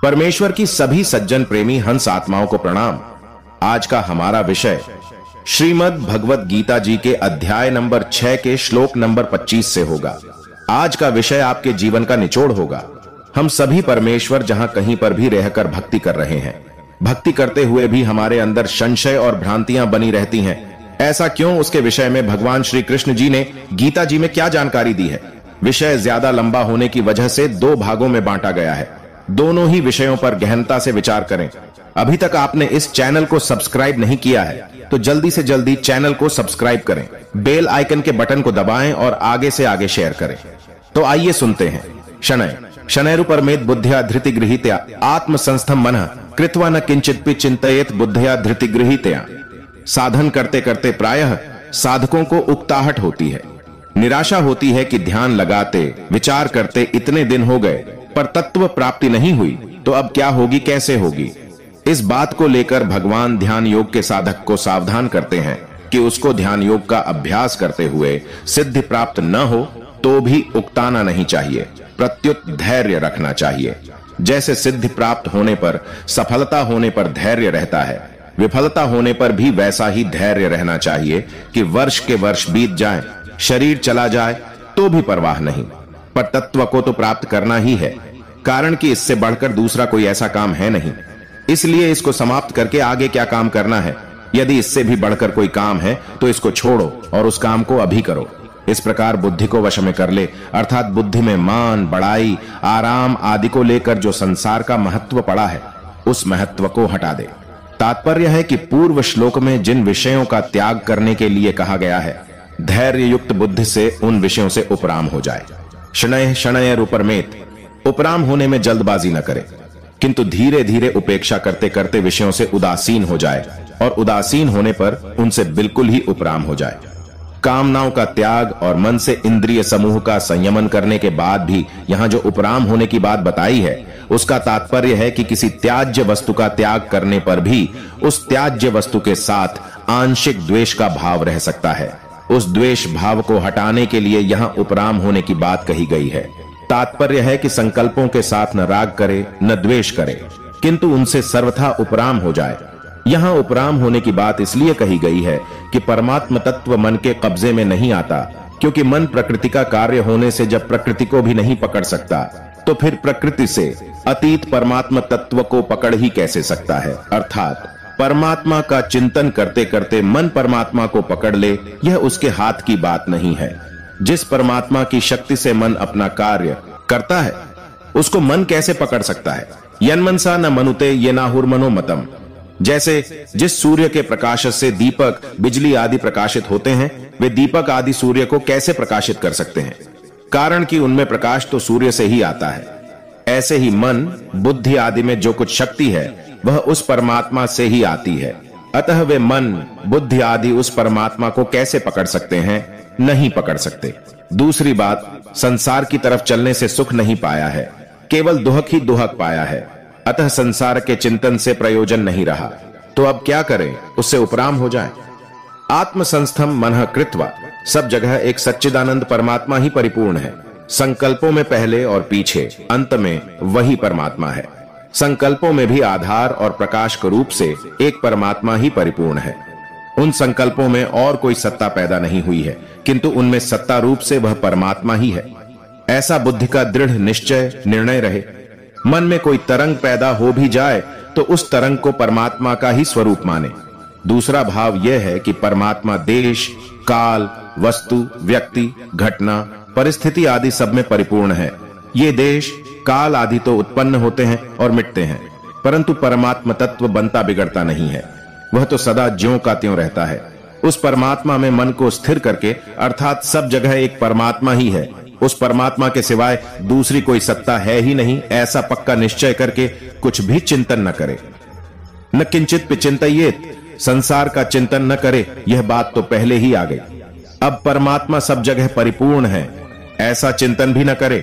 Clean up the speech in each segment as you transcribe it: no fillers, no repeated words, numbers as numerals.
परमेश्वर की सभी सज्जन प्रेमी हंस आत्माओं को प्रणाम। आज का हमारा विषय श्रीमद् भगवत गीता जी के अध्याय नंबर 6 के श्लोक नंबर 25 से होगा। आज का विषय आपके जीवन का निचोड़ होगा। हम सभी परमेश्वर जहां कहीं पर भी रहकर भक्ति कर रहे हैं, भक्ति करते हुए भी हमारे अंदर संशय और भ्रांतियां बनी रहती हैं। ऐसा क्यों? उसके विषय में भगवान श्री कृष्ण जी ने गीता जी में क्या जानकारी दी है? विषय ज्यादा लंबा होने की वजह से 2 भागों में बांटा गया है। दोनों ही विषयों पर गहनता से विचार करें। अभी तक आपने इस चैनल को सब्सक्राइब नहीं किया है तो जल्दी से जल्दी चैनल को सब्सक्राइब करें, बेल आइकन के बटन को दबाएं और आगे से आगे शेयर करें। तो आइए सुनते हैं। शनय शनैरुपरमेत बुद्ध्या धृतिगृहीत्या आत्मसंस्थम मनः कृत्वा न किंचिदपि चिंतयेत बुद्ध्या धृतिगृहीत्या। साधन करते करते प्रायः साधकों को उकताहट होती है, निराशा होती है कि ध्यान लगाते विचार करते इतने दिन हो गए पर तत्व प्राप्ति नहीं हुई, तो अब क्या होगी, कैसे होगी? इस बात को लेकर भगवान ध्यान योग के साधक को सावधान करते हैं कि उसको ध्यान योग का अभ्यास करते हुए सिद्धि प्राप्त न हो तो भी उकताना नहीं चाहिए, प्रत्युत धैर्य रखना चाहिए। जैसे सिद्धि प्राप्त होने पर, सफलता होने पर धैर्य रहता है, विफलता होने पर भी वैसा ही धैर्य रहना चाहिए कि वर्ष के वर्ष बीत जाएं, शरीर चला जाए तो भी परवाह नहीं, पर तत्व को तो प्राप्त करना ही है, कारण कि इससे बढ़कर दूसरा कोई ऐसा काम है नहीं। इसलिए इसको समाप्त करके आगे क्या काम करना है? यदि इससे भी बढ़कर कोई काम है तो इसको छोड़ो और उस काम को अभी करो। इस प्रकार बुद्धि को वश में कर ले, अर्थात बुद्धि में मान, बड़ाई, आराम आदि को लेकर जो संसार का महत्व पड़ा है उस महत्व को हटा दे। तात्पर्य है कि पूर्व श्लोक में जिन विषयों का त्याग करने के लिए कहा गया है, धैर्य युक्त बुद्धि से उन विषयों से उपराम हो जाए। शनय शनैरुपरमेत, उपराम होने में जल्दबाजी न करे, किंतु धीरे धीरे उपेक्षा करते करते विषयों से उदासीन हो जाए और उदासीन होने पर उनसे बिल्कुल ही उपराम हो जाए। कामनाओं का त्याग और मन से इंद्रिय समूह का संयमन करने के बाद भी यहां जो उपराम होने की बात बताई है उसका तात्पर्य है कि किसी त्याज्य वस्तु का त्याग करने पर भी उस त्याज्य वस्तु के साथ आंशिक द्वेष का भाव रह सकता है। उस द्वेष भाव को हटाने के लिए यहां उपराम होने की बात कही गई है। तात्पर्य है कि संकल्पों के साथ न राग करे न द्वेष करे, किंतु उनसे सर्वथा उपराम हो जाए। यहां उपराम होने की बात इसलिए कही गई है कि परमात्म तत्व मन के कब्जे में नहीं आता, क्योंकि मन प्रकृति का कार्य होने से जब प्रकृति को भी नहीं पकड़ सकता तो फिर प्रकृति से अतीत परमात्म तत्व को पकड़ ही कैसे सकता है? अर्थात परमात्मा का चिंतन करते करते मन परमात्मा को पकड़ ले, यह उसके हाथ की बात नहीं है। जिस परमात्मा की शक्ति से मन अपना कार्य करता है उसको मन कैसे पकड़ सकता है? यन्मनसा न मनुते ये नाहुर्मनो मतम। जैसे जिस सूर्य के प्रकाश से दीपक, बिजली आदि प्रकाशित होते हैं, वे दीपक आदि सूर्य को कैसे प्रकाशित कर सकते हैं? कारण कि उनमें प्रकाश तो सूर्य से ही आता है। ऐसे ही मन, बुद्धि आदि में जो कुछ शक्ति है वह उस परमात्मा से ही आती है। अतः वे मन, बुद्धि आदि उस परमात्मा को कैसे पकड़ सकते हैं? नहीं पकड़ सकते। दूसरी बात, संसार की तरफ चलने से सुख नहीं पाया है, केवल दुहक ही दुहक पाया है। अतः संसार के चिंतन से प्रयोजन नहीं रहा, तो अब क्या करें? उससे उपराम हो जाए। आत्मसंस्थम मनः कृत्वा, सब जगह एक सच्चिदानंद परमात्मा ही परिपूर्ण है। संकल्पों में पहले और पीछे, अंत में वही परमात्मा है। संकल्पों में भी आधार और प्रकाश के रूप से एक परमात्मा ही परिपूर्ण है। उन संकल्पों में और कोई सत्ता पैदा नहीं हुई है, किंतु उनमें सत्ता रूप से वह परमात्मा ही है। ऐसा बुद्धि का दृढ़ निश्चय, निर्णय रहे। मन में कोई तरंग पैदा हो भी जाए तो उस तरंग को परमात्मा का ही स्वरूप माने। दूसरा भाव यह है कि परमात्मा देश, काल, वस्तु, व्यक्ति, घटना, परिस्थिति आदि सब में परिपूर्ण है। ये देश, काल आदि तो उत्पन्न होते हैं और मिटते हैं, परंतु परमात्मा तत्व बनता बिगड़ता नहीं है। वह तो सदा ज्यों का त्यों रहता है। उस परमात्मा में मन को स्थिर करके, अर्थात सब जगह एक परमात्मा ही है, उस परमात्मा के सिवाय दूसरी कोई सत्ता है ही नहीं, ऐसा पक्का निश्चय करके कुछ भी चिंतन न करे। न किंचित चिंतयेत, संसार का चिंतन न करे, यह बात तो पहले ही आ गई। अब परमात्मा सब जगह परिपूर्ण है, ऐसा चिंतन भी न करे,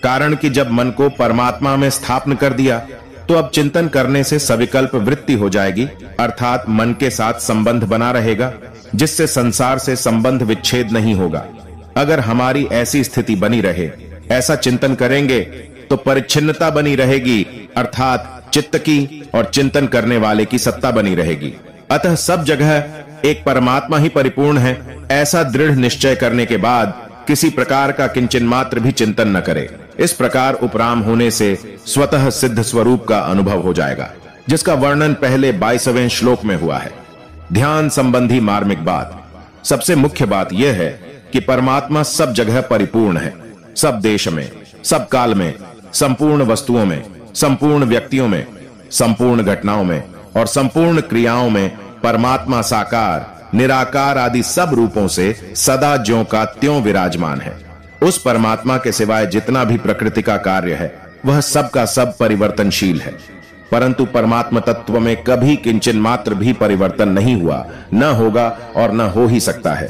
कारण कि जब मन को परमात्मा में स्थापन कर दिया तो अब चिंतन करने से सविकल्प वृत्ति हो जाएगी, अर्थात मन के साथ संबंध बना रहेगा, जिससे संसार से संबंध विच्छेद नहीं होगा। अगर हमारी ऐसी स्थिति बनी रहे, ऐसा चिंतन करेंगे तो परिच्छिन्नता बनी रहेगी, अर्थात चित्त की और चिंतन करने वाले की सत्ता बनी रहेगी। अतः सब जगह एक परमात्मा ही परिपूर्ण है, ऐसा दृढ़ निश्चय करने के बाद किसी प्रकार का किंचन मात्र भी चिंतन न करे। इस प्रकार उपराम होने से स्वतः सिद्ध स्वरूप का अनुभव हो जाएगा, जिसका वर्णन पहले 22वें श्लोक में हुआ है। ध्यान संबंधी मार्मिक बात, सबसे मुख्य बात यह है कि परमात्मा सब जगह परिपूर्ण है। सब देश में, सब काल में, संपूर्ण वस्तुओं में, संपूर्ण व्यक्तियों में, संपूर्ण घटनाओं में और संपूर्ण क्रियाओं में परमात्मा साकार, निराकार आदि सब रूपों से सदा ज्यों का त्यों विराजमान है। उस परमात्मा के सिवाय जितना भी प्रकृति का कार्य है वह सब का सब परिवर्तनशील है, परंतु परमात्मा तत्व में कभी किंचन मात्र भी परिवर्तन नहीं हुआ, न होगा और न हो ही सकता है।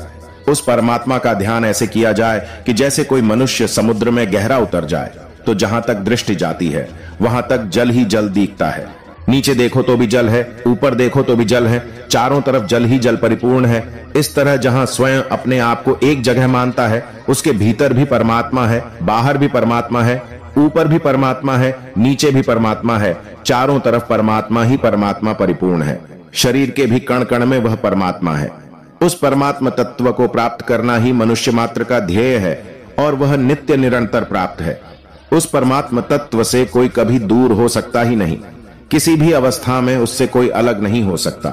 उस परमात्मा का ध्यान ऐसे किया जाए कि जैसे कोई मनुष्य समुद्र में गहरा उतर जाए तो जहां तक दृष्टि जाती है वहां तक जल ही जल दिखता है। नीचे देखो तो भी जल है, ऊपर देखो तो भी जल है, चारों तरफ जल ही जल परिपूर्ण है। इस तरह जहां स्वयं अपने आप को एक जगह मानता है, उसके भीतर भी परमात्मा है, बाहर भी परमात्मा है, ऊपर भी परमात्मा है, नीचे भी परमात्मा है, चारों तरफ परमात्मा ही परमात्मा परिपूर्ण है। शरीर के भी कण कण में वह परमात्मा है। उस परमात्मा तत्व को प्राप्त करना ही मनुष्य मात्र का ध्येय है और वह नित्य निरंतर प्राप्त है। उस परमात्मा तत्व से कोई कभी दूर हो सकता ही नहीं, किसी भी अवस्था में उससे कोई अलग नहीं हो सकता।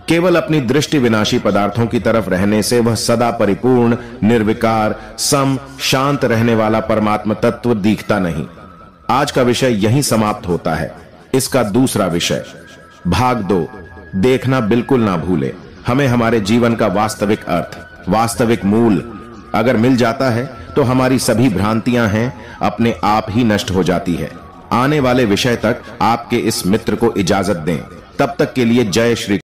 केवल अपनी दृष्टि विनाशी पदार्थों की तरफ रहने से वह सदा परिपूर्ण, निर्विकार, सम, शांत रहने वाला परमात्मा तत्व दिखता नहीं। आज का विषय यहीं समाप्त होता है। इसका दूसरा विषय भाग 2 देखना बिल्कुल ना भूले। हमें हमारे जीवन का वास्तविक अर्थ, वास्तविक मूल अगर मिल जाता है तो हमारी सभी भ्रांतियां हैं अपने आप ही नष्ट हो जाती है। आने वाले विषय तक आपके इस मित्र को इजाजत दें। तब तक के लिए जय श्री